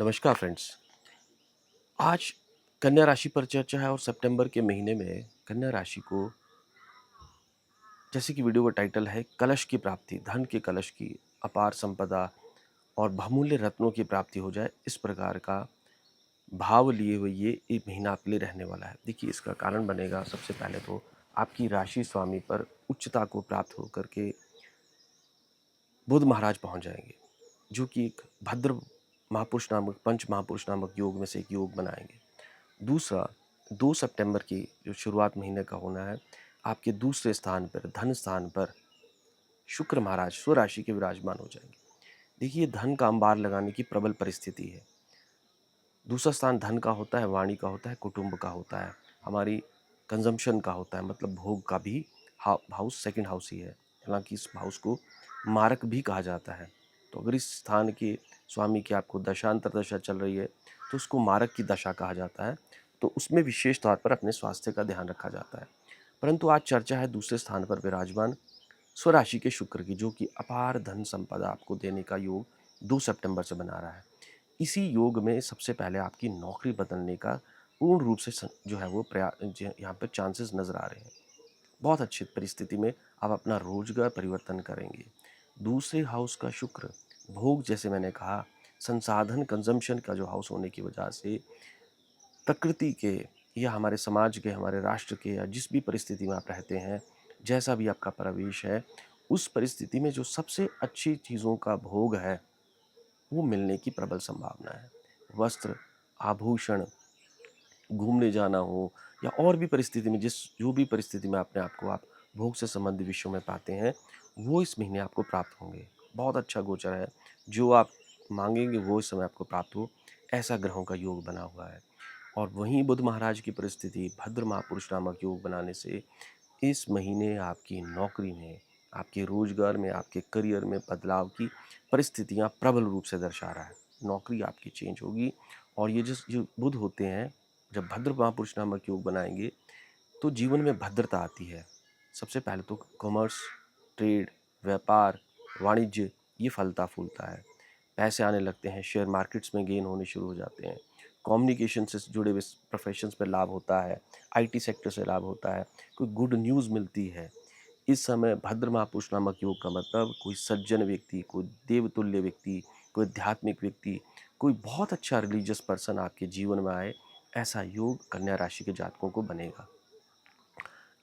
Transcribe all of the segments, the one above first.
नमस्कार फ्रेंड्स। आज कन्या राशि पर चर्चा है और सितंबर के महीने में कन्या राशि को, जैसे कि वीडियो का टाइटल है, कलश की प्राप्ति, धन के कलश की, अपार संपदा और बहुमूल्य रत्नों की प्राप्ति हो जाए, इस प्रकार का भाव लिए हुए ये एक महीना आपके लिए रहने वाला है। देखिए, इसका कारण बनेगा सबसे पहले तो आपकी राशि स्वामी पर उच्चता को प्राप्त होकर के बुध महाराज पहुंच जाएंगे, जो कि एक भद्र महापुरुष नामक, पंच महापुरुष नामक योग में से एक योग बनाएंगे। दूसरा, 2 सितंबर की जो शुरुआत महीने का होना है, आपके दूसरे स्थान पर, धन स्थान पर शुक्र महाराज स्वराशि के विराजमान हो जाएंगे। देखिए, धन का अंबार लगाने की प्रबल परिस्थिति है। दूसरा स्थान धन का होता है, वाणी का होता है, कुटुंब का होता है, हमारी कंजम्पशन का होता है, मतलब भोग का भी हाउस सेकंड हाउस ही है। हालांकि इस हाउस को मारक भी कहा जाता है। तो अगर इस स्थान के स्वामी की आपको दशांतर दशा चल रही है, तो उसको मारक की दशा कहा जाता है। तो उसमें विशेष तौर पर अपने स्वास्थ्य का ध्यान रखा जाता है। परंतु आज चर्चा है दूसरे स्थान पर विराजमान स्वराशि के शुक्र की, जो कि अपार धन संपदा आपको देने का योग 2 सितंबर से बना रहा है। इसी योग में सबसे पहले आपकी नौकरी बदलने का पूर्ण रूप से जो है वो यहाँ पे चांसेस नज़र आ रहे हैं। बहुत अच्छी परिस्थिति में आप अपना रोजगार परिवर्तन करेंगे। दूसरे हाउस का शुक्र भोग, जैसे मैंने कहा, संसाधन कंजम्पशन का जो हाउस होने की वजह से प्रकृति के या हमारे समाज के, हमारे राष्ट्र के, या जिस भी परिस्थिति में आप रहते हैं, जैसा भी आपका प्रवेश है, उस परिस्थिति में जो सबसे अच्छी चीज़ों का भोग है, वो मिलने की प्रबल संभावना है। वस्त्र, आभूषण, घूमने जाना हो, या और भी परिस्थिति में, जो भी परिस्थिति में अपने आप को आप भोग से संबंधित विषयों में पाते हैं, वो इस महीने आपको प्राप्त होंगे। बहुत अच्छा गोचर है। जो आप मांगेंगे वो इस समय आपको प्राप्त हो, ऐसा ग्रहों का योग बना हुआ है। और वहीं बुध महाराज की परिस्थिति भद्र महापुरुष नामक योग बनाने से इस महीने आपकी नौकरी में, आपके रोजगार में, आपके करियर में बदलाव की परिस्थितियां प्रबल रूप से दर्शा रहा है। नौकरी आपकी चेंज होगी। और ये जो बुध होते हैं, जब भद्र महापुरुष नामक योग बनाएंगे, तो जीवन में भद्रता आती है। सबसे पहले तो कॉमर्स, ट्रेड, व्यापार, वाणिज्य, ये फलता फूलता है। पैसे आने लगते हैं, शेयर मार्केट्स में गेन होने शुरू हो जाते हैं। कम्युनिकेशन से जुड़े हुए प्रोफेशंस पे लाभ होता है, आईटी सेक्टर से लाभ होता है, कोई गुड न्यूज़ मिलती है। इस समय भद्र महापुरुष नामक योग का मतलब कोई सज्जन व्यक्ति, कोई देवतुल्य व्यक्ति, कोई आध्यात्मिक व्यक्ति, कोई बहुत अच्छा रिलीजियस पर्सन आपके जीवन में आए, ऐसा योग कन्या राशि के जातकों को बनेगा।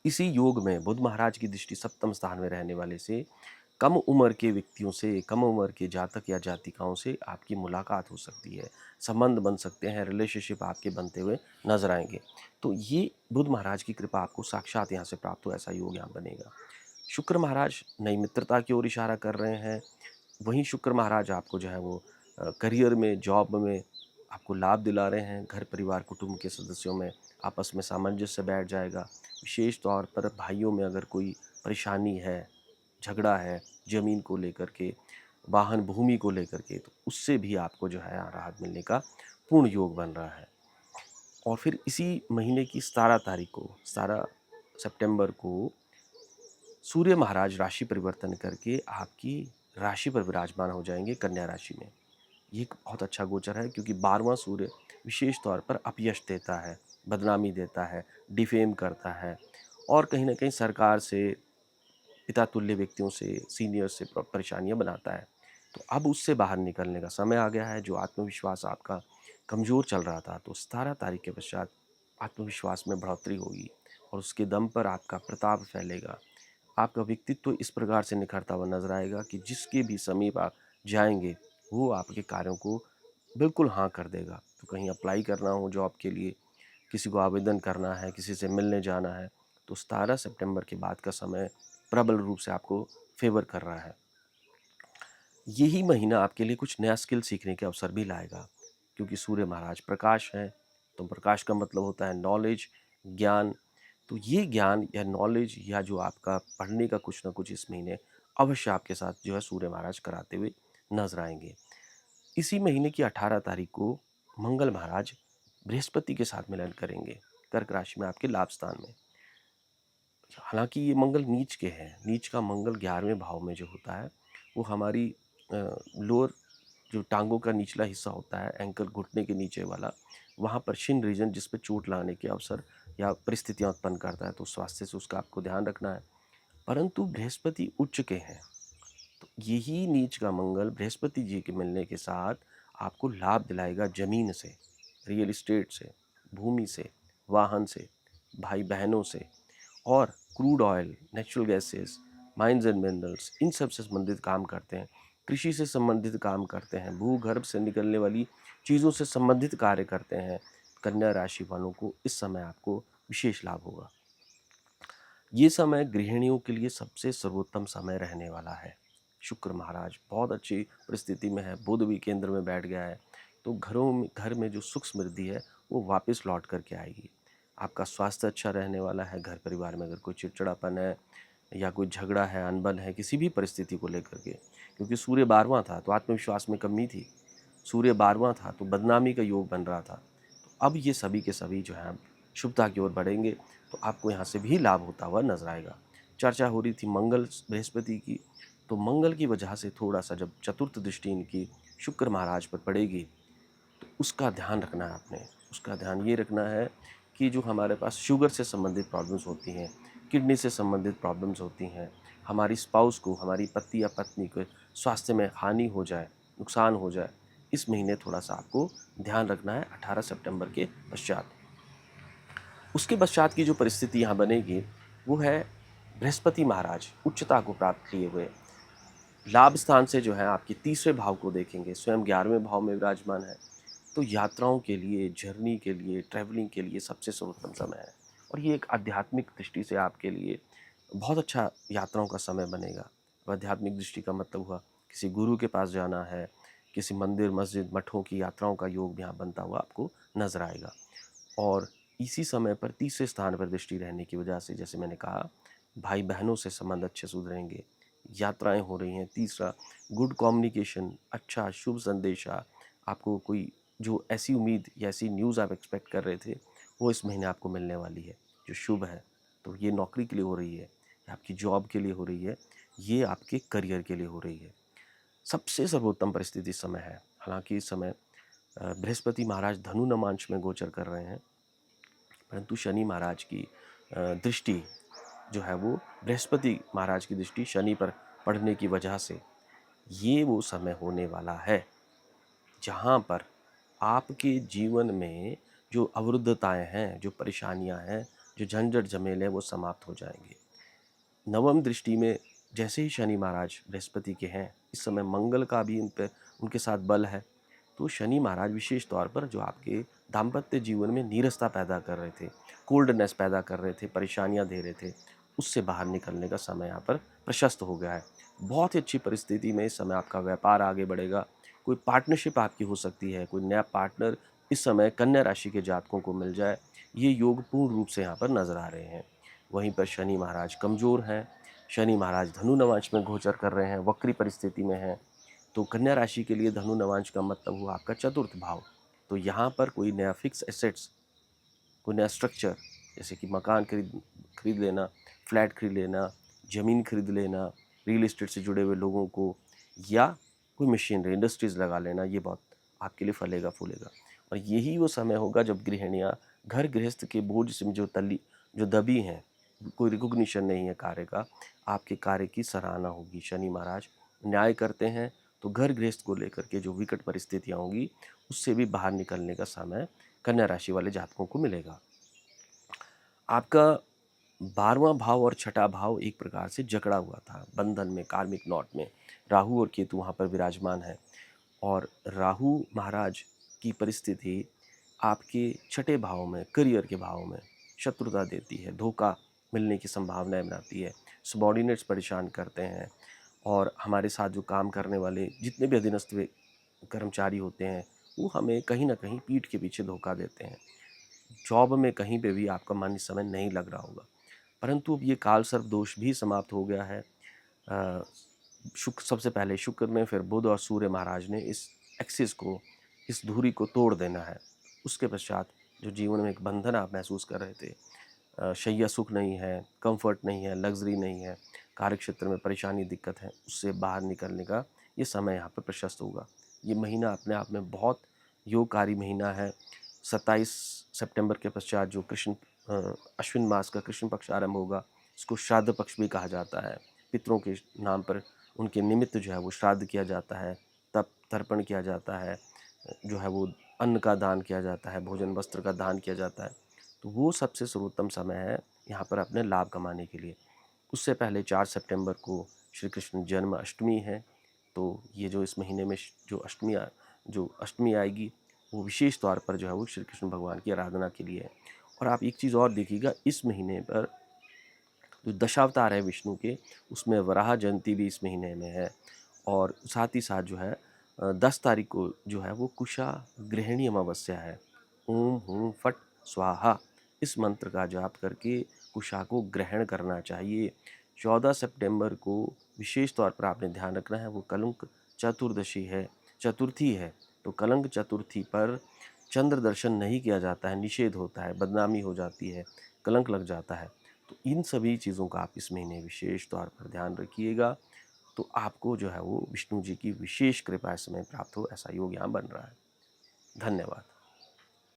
इसी योग में बुध महाराज की दृष्टि सप्तम स्थान में रहने वाले से कम उम्र के व्यक्तियों से, कम उम्र के जातक या जातिकाओं से आपकी मुलाकात हो सकती है, संबंध बन सकते हैं, रिलेशनशिप आपके बनते हुए नजर आएंगे। तो ये बुध महाराज की कृपा आपको साक्षात यहाँ से प्राप्त हो, ऐसा योग यहाँ बनेगा। शुक्र महाराज नई मित्रता की ओर इशारा कर रहे हैं। वहीं शुक्र महाराज आपको जो है वो करियर में, जॉब में आपको लाभ दिला रहे हैं। घर परिवार कुटुंब के सदस्यों में आपस में सामंजस्य बैठ जाएगा। विशेष तौर पर भाइयों में अगर कोई परेशानी है, झगड़ा है ज़मीन को लेकर के, वाहन भूमि को लेकर के, तो उससे भी आपको जो है राहत मिलने का पूर्ण योग बन रहा है। और फिर इसी महीने की 17 तारीख को, 17 सितंबर को सूर्य महाराज राशि परिवर्तन करके आपकी राशि पर विराजमान हो जाएंगे, कन्या राशि में। ये एक बहुत अच्छा गोचर है, क्योंकि 12वां सूर्य विशेष तौर पर अपयश देता है, बदनामी देता है, डिफेम करता है, और कहीं ना कहीं सरकार से, पिता तुल्य व्यक्तियों से, सीनियर से परेशानियां बनाता है। तो अब उससे बाहर निकलने का समय आ गया है। जो आत्मविश्वास आपका कमज़ोर चल रहा था, तो 17 तारीख के पश्चात आत्मविश्वास में बढ़ोतरी होगी, और उसके दम पर आपका प्रताप फैलेगा। आपका व्यक्तित्व इस प्रकार से निखरता हुआ नजर आएगा कि जिसके भी समीप आप जाएंगे, वो आपके कार्यों को बिल्कुल हाँ कर देगा। तो कहीं अप्लाई करना हो जॉब के लिए, किसी को आवेदन करना है, किसी से मिलने जाना है, तो 17 सितंबर के बाद का समय प्रबल रूप से आपको फेवर कर रहा है। यही महीना आपके लिए कुछ नया स्किल सीखने के अवसर भी लाएगा, क्योंकि सूर्य महाराज प्रकाश हैं। तो प्रकाश का मतलब होता है नॉलेज, ज्ञान। तो ये ज्ञान या नॉलेज, या जो आपका पढ़ने का कुछ ना कुछ इस महीने अवश्य आपके साथ जो है सूर्य महाराज कराते हुए नजर आएंगे। इसी महीने की 18 तारीख को मंगल महाराज बृहस्पति के साथ मिलन करेंगे, कर्क राशि में, आपके लाभ स्थान में। हालांकि ये मंगल नीच के हैं। नीच का मंगल 11वें भाव में जो होता है, वो हमारी लोअर जो टांगों का निचला हिस्सा होता है, एंकल घुटने के नीचे वाला, वहाँ पर शिन रीजन जिस पे चोट लगने के अवसर या परिस्थितियाँ उत्पन्न करता है, तो स्वास्थ्य से उसका आपको ध्यान रखना है। परंतु बृहस्पति उच्च के हैं, तो यही नीच का मंगल बृहस्पति जी के मिलने के साथ आपको लाभ दिलाएगा जमीन से, रियल एस्टेट से, भूमि से, वाहन से, भाई बहनों से, और crude oil, natural gases, mines and minerals, इन सब से संबंधित काम करते हैं, कृषि से संबंधित काम करते हैं, भूगर्भ से निकलने वाली चीज़ों से संबंधित कार्य करते हैं। कन्या राशि वालों को इस समय आपको विशेष लाभ होगा। ये समय गृहिणियों के लिए सबसे सर्वोत्तम समय रहने वाला है। शुक्र महाराज बहुत अच्छी परिस्थिति में है, बुध भी केंद्र में बैठ गया है, तो घर में जो सुख समृद्धि है वो वापस लौट करके आएगी। आपका स्वास्थ्य अच्छा रहने वाला है। घर परिवार में अगर कोई चिड़चिड़ापन है या कोई झगड़ा है, अनबन है किसी भी परिस्थिति को लेकर के, क्योंकि सूर्य 12वां था तो आत्मविश्वास में कमी थी, सूर्य 12वां था तो बदनामी का योग बन रहा था। तो अब ये सभी के सभी जो है शुभता की ओर बढ़ेंगे, तो आपको यहाँ से भी लाभ होता हुआ नजर आएगा। चर्चा हो रही थी मंगल बृहस्पति की, तो मंगल की वजह से थोड़ा सा जब चतुर्थ दृष्टि इनकी शुक्र महाराज पर पड़ेगी, तो उसका ध्यान रखना है आपने। उसका ध्यान ये रखना है कि जो हमारे पास शुगर से संबंधित प्रॉब्लम्स होती हैं, किडनी से संबंधित प्रॉब्लम्स होती हैं, हमारी स्पाउस को, हमारी पति या पत्नी को स्वास्थ्य में हानि हो जाए, नुकसान हो जाए, इस महीने थोड़ा सा आपको ध्यान रखना है 18 सितंबर के पश्चात। उसके पश्चात की जो परिस्थिति यहाँ बनेगी वो है बृहस्पति महाराज उच्चता को प्राप्त किए हुए लाभ स्थान से जो है आपके तीसरे भाव को देखेंगे, स्वयं 11वें भाव में विराजमान है। तो यात्राओं के लिए, जर्नी के लिए, ट्रैवलिंग के लिए सबसे सर्वोत्तम समय है, और ये एक आध्यात्मिक दृष्टि से आपके लिए बहुत अच्छा यात्राओं का समय बनेगा। आध्यात्मिक दृष्टि का मतलब हुआ किसी गुरु के पास जाना है, किसी मंदिर, मस्जिद, मठों की यात्राओं का योग यहाँ बनता हुआ आपको नजर आएगा। और इसी समय पर तीसरे स्थान पर दृष्टि रहने की वजह से, जैसे मैंने कहा, भाई बहनों से संबंध अच्छे सुधरेंगे, यात्राएं हो रही हैं। तीसरा, गुड कम्युनिकेशन, अच्छा शुभ संदेशा, आपको कोई जो ऐसी उम्मीद या ऐसी न्यूज़ आप एक्सपेक्ट कर रहे थे वो इस महीने आपको मिलने वाली है जो शुभ है। तो ये नौकरी के लिए हो रही है, या आपकी जॉब के लिए हो रही है, ये आपके करियर के लिए हो रही है। सबसे सर्वोत्तम परिस्थिति इस समय है। हालांकि इस समय बृहस्पति महाराज धनु नमांश में गोचर कर रहे हैं, परंतु शनि महाराज की दृष्टि जो है वो, बृहस्पति महाराज की दृष्टि शनि पर पड़ने की वजह से ये वो समय होने वाला है जहाँ पर आपके जीवन में जो अवरुद्धताएं हैं, जो परेशानियां हैं, जो झंझट झमेले हैं, वो समाप्त हो जाएंगे। नवम दृष्टि में जैसे ही शनि महाराज बृहस्पति के हैं, इस समय मंगल का भी उनके साथ बल है, तो शनि महाराज विशेष तौर पर जो आपके दाम्पत्य जीवन में नीरसता पैदा कर रहे थे, कोल्डनेस पैदा कर रहे थे, परेशानियां दे रहे थे, उससे बाहर निकलने का समय यहाँ पर प्रशस्त हो गया है। बहुत ही अच्छी परिस्थिति में इस समय आपका व्यापार आगे बढ़ेगा। कोई पार्टनरशिप आपकी हो सकती है, कोई नया पार्टनर इस समय कन्या राशि के जातकों को मिल जाए, ये योग पूर्ण रूप से यहाँ पर नजर आ रहे हैं। वहीं पर शनि महाराज कमज़ोर हैं। शनि महाराज धनु नवांश में गोचर कर रहे हैं, वक्री परिस्थिति में हैं। तो कन्या राशि के लिए धनु नवांश का मतलब हुआ आपका चतुर्थ भाव। तो यहाँ पर कोई नया फिक्स एसेट्स, कोई नया स्ट्रक्चर, जैसे कि मकान खरीद लेना, फ्लैट खरीद लेना, ज़मीन खरीद लेना, रियल एस्टेट से जुड़े हुए लोगों को, या कोई मशीनरी इंडस्ट्रीज़ लगा लेना, ये बहुत आपके लिए फलेगा फूलेगा। और यही वो समय होगा जब गृहिणियाँ घर गृहस्थ के बोझ से जो दबी हैं, कोई रिकॉग्निशन नहीं है कार्य का, आपके कार्य की सराहना होगी। शनि महाराज न्याय करते हैं, तो घर गृहस्थ को लेकर के जो विकट परिस्थितियाँ होंगी उससे भी बाहर निकलने का समय कन्या राशि वाले जातकों को मिलेगा। आपका 12वां भाव और छठा भाव एक प्रकार से जकड़ा हुआ था, बंधन में, कार्मिक नॉट में। राहु और केतु वहाँ पर विराजमान है, और राहु महाराज की परिस्थिति आपके छठे भाव में, करियर के भाव में शत्रुता देती है, धोखा मिलने की संभावनाएं बनाती है, सबॉर्डिनेट्स परेशान करते हैं, और हमारे साथ जो काम करने वाले जितने भी अधीनस्थ कर्मचारी होते हैं वो हमें कहीं ना कहीं पीठ के पीछे धोखा देते हैं। जॉब में कहीं पे भी आपका मन इस समय नहीं लग रहा होगा, परंतु अब ये काल सर्प दोष भी समाप्त हो गया है। शुक्र, सबसे पहले शुक्र ने, फिर बुध और सूर्य महाराज ने इस एक्सिस को, इस धुरी को तोड़ देना है। उसके पश्चात जो जीवन में एक बंधन आप महसूस कर रहे थे, शैया सुख नहीं है, कंफर्ट नहीं है, लग्जरी नहीं है, कार्य क्षेत्र में परेशानी, दिक्कत है, उससे बाहर निकलने का ये समय यहाँ पर प्रशस्त होगा। ये महीना अपने आप में बहुत योगकारी महीना है। 27 सितंबर के पश्चात जो अश्विन मास का कृष्ण पक्ष आरंभ होगा, इसको श्राद्ध पक्ष भी कहा जाता है। पितरों के नाम पर उनके निमित्त जो है वो श्राद्ध किया जाता है, तप तर्पण किया जाता है, जो है वो अन्न का दान किया जाता है, भोजन वस्त्र का दान किया जाता है। तो वो सबसे सर्वोत्तम समय है यहाँ पर अपने लाभ कमाने के लिए। उससे पहले 4 सितंबर को श्री कृष्ण जन्म अष्टमी है, तो ये जो इस महीने में जो अष्टमी आएगी, वो विशेष तौर पर जो है वो श्री कृष्ण भगवान की आराधना के लिए है। और आप एक चीज़ और देखिएगा, इस महीने पर जो दशावतार है विष्णु के, उसमें वराह जयंती भी इस महीने में है। और साथ ही साथ जो है 10 तारीख को जो है वो कुशा गृहिणी अमावस्या है। ओम हूं फट स्वाहा, इस मंत्र का जाप करके कुशा को ग्रहण करना चाहिए। 14 सितंबर को विशेष तौर पर आपने ध्यान रखना है, वो कलंक चतुर्दशी है, चतुर्थी है। तो कलंक चतुर्थी पर चंद्र दर्शन नहीं किया जाता है, निषेध होता है, बदनामी हो जाती है, कलंक लग जाता है। तो इन सभी चीज़ों का आप इस महीने विशेष तौर पर ध्यान रखिएगा, तो आपको जो है वो विष्णु जी की विशेष कृपा इस समय प्राप्त हो, ऐसा योग यहाँ बन रहा है। धन्यवाद।